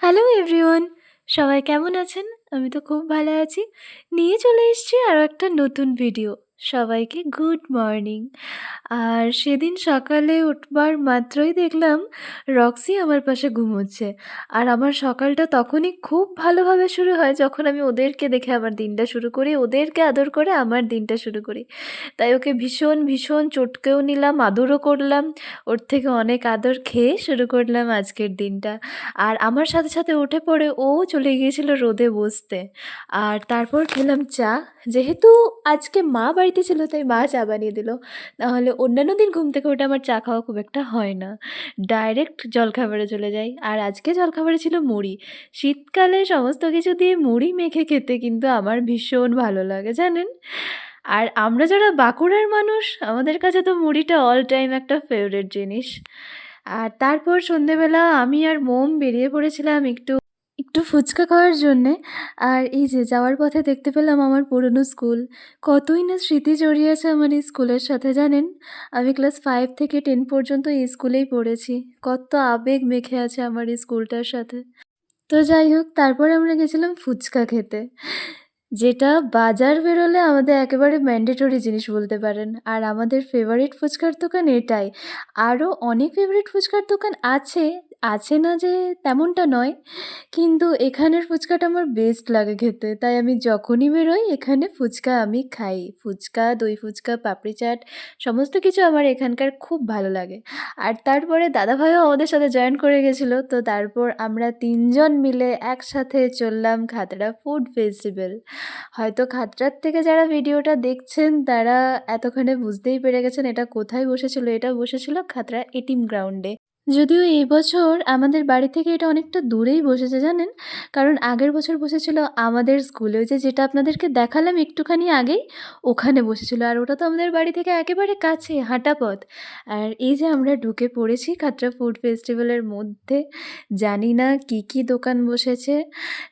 Hello everyone, সবাই কেমন আছেন? আমি তো খুব ভালো আছি। নিয়ে চলে এসেছি আরও একটা নতুন ভিডিও। সবাইকে গুড মর্নিং। আর সেদিন সকালে উঠবার মাত্রই দেখলাম রক্সি আমার পাশে ঘুমোচ্ছে। আর আমার সকালটা তখনই খুব ভালোভাবে শুরু হয় যখন আমি ওদেরকে দেখে আমার দিনটা শুরু করি, ওদেরকে আদর করে আমার দিনটা শুরু করি। তাই ওকে ভীষণ চটকেও নিলাম, আদরও করলাম। ওর থেকে অনেক আদর খেয়ে শুরু করলাম আজকের দিনটা। আর আমার সাথে উঠে পড়ে ও চলে গিয়েছিল রোদে বসতে। আর তারপর খেলাম চা। যেহেতু আজকে মা বাড়িতে ছিল তাই মা চা বানিয়ে দিল। নাহলে অন্যান্য দিন ঘুম থেকে উঠে আমার চা খাওয়া খুব একটা হয় না। ডাইরেক্ট জলখাবারে চলে যাই। আর আজকে জলখাবারে ছিল মুড়ি। শীতকালে সমস্ত কিছু দিয়ে মুড়ি মেখে খেতে কিন্তু আমার ভীষণ ভালো লাগে, জানেন? আর আমরা যারা বাঁকুড়ার মানুষ, আমাদের কাছে তো মুড়িটা অল টাইম একটা ফেভারিট জিনিস। আর তারপর সন্ধেবেলা আমি আর মোম বেরিয়ে পড়েছিলাম একটু ফুচকা খাওয়ার জন্যে। আর এই যে যাওয়ার পথে দেখতে পেলাম আমার পুরনো স্কুল। কতই না স্মৃতি জড়িয়ে আছে আমার এই স্কুলের সাথে, জানেন? আমি ক্লাস 5 থেকে 10 পর্যন্ত এই স্কুলেই পড়েছি। কত আবেগ মেখে আছে আমার এই স্কুলটার সাথে। তো যাই হোক, তারপর আমরা গেছিলাম ফুচকা খেতে। যেটা বাজার বেরোলে আমাদের একেবারে ম্যান্ডেটরি জিনিস বলতে পারেন। আর আমাদের ফেভারিট ফুচকার দোকান এটাই। আরও অনেক ফেভারিট ফুচকার দোকান আছে, আছে না যে তেমনটা নয়। কিন্তু এখানের ফুচকাটা আমার বেস্ট লাগে খেতে। তাই আমি যখনই বেরোই এখানে ফুচকা আমি খাই। ফুচকা, দই ফুচকা, পাপড়ি চাট সমস্ত কিছু আমার এখানকার খুব ভালো লাগে। আর তারপরে দাদাভাইও আমাদের সাথে জয়েন করে গেছিলো। তো তারপর আমরা ৩ জন মিলে একসাথে চললাম খাতড়া ফুড ফেস্টিভ্যাল। হয়তো খাতড়ার থেকে যারা ভিডিওটা দেখছেন তারা এতক্ষণে বুঝতেই পেরে গেছেন এটা কোথায় বসেছিল। এটা বসেছিল খাতড়া এটিএম গ্রাউন্ডে। যদিও এই বছর আমাদের বাড়ি থেকে এটা অনেকটা দূরেই বসেছে, জানেন? কারণ আগের বছর বসেছিল আমাদের স্কুলে, ওই যে যেটা আপনাদেরকে দেখালাম একটুখানি আগেই, ওখানে বসেছিল। আর ওটা তো আমাদের বাড়ি থেকে একেবারে কাছে, হাঁটা পথ। আর এই যে আমরা ঢুকে পড়েছি খাতড়া ফুড ফেস্টিভ্যালের মধ্যে। জানি না কী দোকান বসেছে,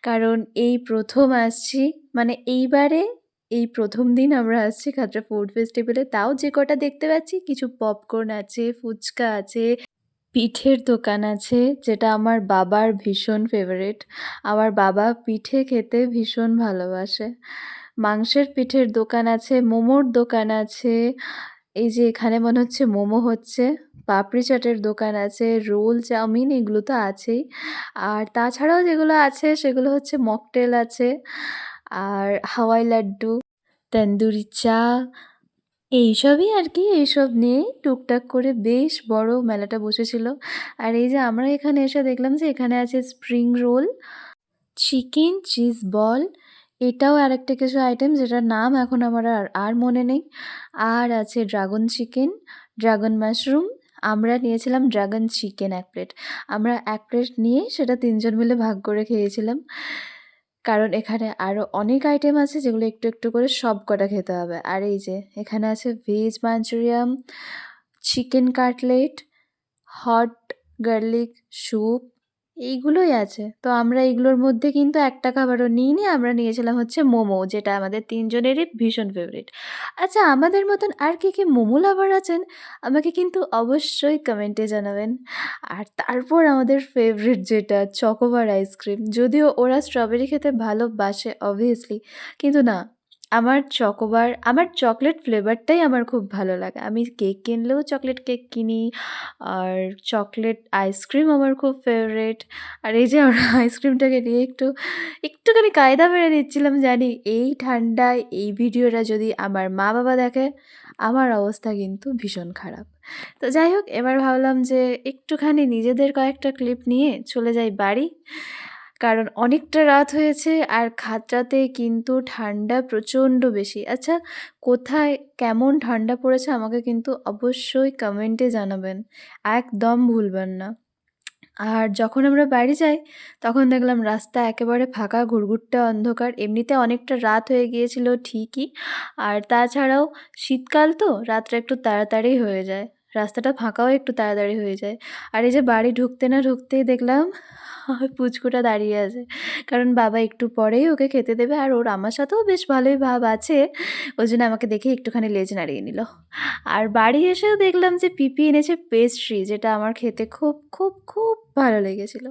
কারণ এই প্রথম আসছি। মানে এইবারে এই প্রথম দিন আমরা আসছি খাতড়া ফুড ফেস্টিভ্যালে। তাও যে কটা দেখতে পাচ্ছি, কিছু পপকর্ন আছে, ফুচকা আছে, পিঠের দোকান আছে, যেটা আমার বাবার ভীষণ ফেভারিট। আমার বাবা পিঠে খেতে ভীষণ ভালোবাসে। মাংসের পিঠের দোকান আছে, মোমোর দোকান আছে। এই যে এখানে মনে হচ্ছে মোমো হচ্ছে। পাপড়ি চাটের দোকান আছে, রোল, চাউমিন এগুলো তো আছেই। আর তাছাড়াও যেগুলো আছে সেগুলো হচ্ছে মকটেল আছে, আর হাওয়াই লাড্ডু, তন্দুরি চা, এইসবই আর কি। এইসব নিয়েই টুকটাক করে বেশ বড় মেলাটা বসেছিল। আর এই যে আমরা এখানে এসে দেখলাম যে এখানে আছে spring roll, chicken cheese ball, এটাও আরেকটা কিছু আইটেম যেটার নাম এখন আমার আর মনে নেই। আর আছে ড্রাগন চিকেন, ড্রাগন মাশরুম। আমরা নিয়েছিলাম ড্রাগন চিকেন 1 প্লেট। আমরা 1 প্লেট নিয়ে সেটা ৩ জন মিলে ভাগ করে খেয়েছিলাম। কারণ এখানে আরও অনেক আইটেম আছে যেগুলো একটু করে সব কটা খেতে হবে। আর এই যে এখানে আছে veg Manchurian, chicken cutlet, hot garlic soup, এইগুলোই আছে। তো আমরা এগুলোর মধ্যে কিন্তু একটা খাবারও নিইনি। আমরা নিয়েছিলাম হচ্ছে মোমো, যেটা আমাদের ৩ জনেরই ভীষণ ফেভারিট। আচ্ছা, আমাদের মতন আর কে মোমো লাভার আছেন? আমাকে কিন্তু অবশ্যই কমেন্টে জানাবেন। আর তারপর আমাদের ফেভারিট যেটা চকোবার আইসক্রিম। যদিও ওরা স্ট্রবেরি খেতে ভালোবাসে অবভিয়াসলি, কিন্তু না, আমার চকলেট ফ্লেভারটাই আমার খুব ভালো লাগে। আমি কেক কিনলেও চকলেট কেক কিনি। আর চকলেট আইসক্রিম আমার খুব ফেভারিট। আর এই যে আমরা আইসক্রিমটাকে নিয়ে একটুখানি কায়দা মেরে নিচ্ছিলাম, জানি এই ঠান্ডায় এই ভিডিওটা যদি আমার মা-বাবা দেখে, আমার অবস্থা কিন্তু ভীষণ খারাপ। তো যাই হোক, এবার ভাবলাম যে একটুখানি নিজেদের কয়েকটা ক্লিপ নিয়ে চলে যাই বাড়ি। কারণ অনেকটা রাত হয়েছে আর খাতড়াতে কিন্তু ঠান্ডা প্রচণ্ড বেশি। আচ্ছা, কোথায় কেমন ঠান্ডা পড়েছে আমাকে কিন্তু অবশ্যই কমেন্টে জানাবেন। একদম ভুলবেন না। আর যখন আমরা বাড়ি যাই তখন দেখলাম রাস্তা একেবারে ফাঁকা, ঘুরঘুরটে অন্ধকার। এমনিতে অনেকটা রাত হয়ে গিয়েছিল ঠিকই। আর তাছাড়াও শীতকাল তো রাতটা একটু তাড়াতাড়ি হয়ে যায়। রাস্তাটা ফাঁকাও একটু তাড়াতাড়ি হয়ে যায়। আর এই যে বাড়ি ঢুকতে না ঢুকতেই দেখলাম পুচকুটা দাঁড়িয়ে আছে। কারণ বাবা একটু পরেই ওকে খেতে দেবে। আর ওর আমার সাথেও বেশ ভালোই ভাব আছে। ওই জন্য আমাকে দেখে একটুখানি লেজ নাড়িয়ে নিল। আর বাড়ি এসেও দেখলাম যে পিপি এনেছে পেস্ট্রি, যেটা আমার খেতে খুব ভালো লেগেছিল।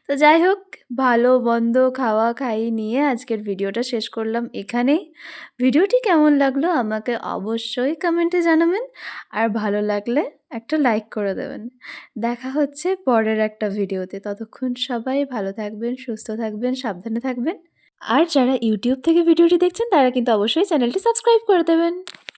তো যাই হোক, ভালো মন্দ খাওয়া-খাই নিয়ে আজকের ভিডিওটা শেষ করলাম এখানেই। ভিডিওটি কেমন লাগলো আমাকে অবশ্যই কমেন্টে জানাবেন। আর ভালো লাগলে একটা লাইক করে দেবেন। দেখা হচ্ছে পরের একটা ভিডিওতে। ততক্ষণ সবাই ভালো থাকবেন, সুস্থ থাকবেন, সাবধানে থাকবেন। আর যারা YouTube থেকে ভিডিওটি দেখছেন তারা কিন্তু অবশ্যই চ্যানেলটি সাবস্ক্রাইব করে দেবেন।